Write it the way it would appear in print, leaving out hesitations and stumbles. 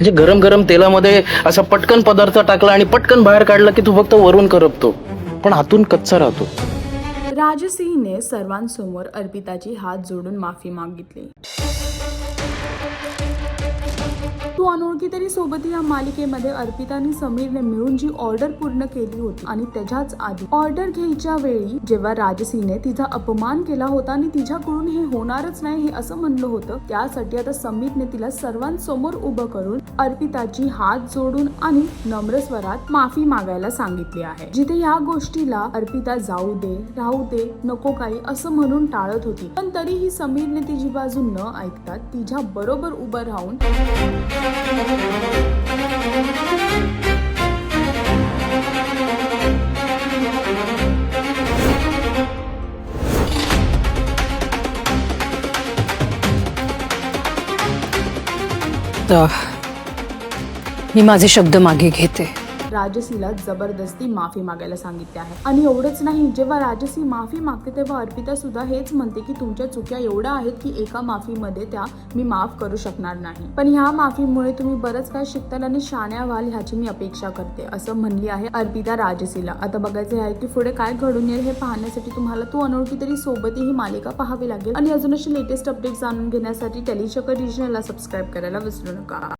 म्हणजे गरम गरम तेलामध्ये असा पटकन पदार्थ टाकला आणि पटकन बाहेर काढला की तू फक्त वरून करपतो, पण आतून कच्चा राहतो. राजसीने सर्वांसमोर अर्पिताची हात जोडून माफी मागितली. तू अनोळखी तरी सोबत या मालिकेमध्ये अर्पिता आणि समीरने मिळून जी ऑर्डर पूर्ण केली होती आणि त्याच्याच आधी ऑर्डर घ्यायच्या वेळी जेव्हा राजसीने तिचा अपमान केला होता आणि तिच्याकडून हे होणारच नाही हे असं म्हणलं होतं, त्यासाठी आता समीरने तिला सर्वांसमोर उभं करून अर्पिताची हात जोडून आणि नम्र स्वरात माफी मागायला सांगितली आहे. जिथे या गोष्टीला अर्पिता जाऊ दे, राहू दे, नको काही असं म्हणून टाळत होती, पण तरीही समीरने तिची बाजू न ऐकता तिच्या बरोबर उभं राहून मी माझे शब्द मागे घेते. राजसीला जबरदस्ती माफी मागायला सांगितले आहे. आणि एवढंच नाही, जेव्हा राजसी माफी मागते तेव्हा अर्पिता सुद्धा हेच म्हणते की तुमच्या चुक्या एवढ्या आहेत की एका माफीमध्ये त्या मी माफ करू शकणार नाही, पण ह्या माफीमुळे तुम्ही बरंच काय शिकताल आणि शाण्या व्हाल ह्याची मी अपेक्षा करते, असं म्हणली आहे अर्पिता राजसीला. आता बघायचं आहे की पुढे काय घडून येईल हे पाहण्यासाठी तुम्हाला तू अनोळखी तरी सोबत ही मालिका पाहावी लागेल. आणि अजून अशी लेटेस्ट अपडेट जाणून घेण्यासाठी टेलीचक्कर रिजनलला सबस्क्राईब करायला विसरू नका.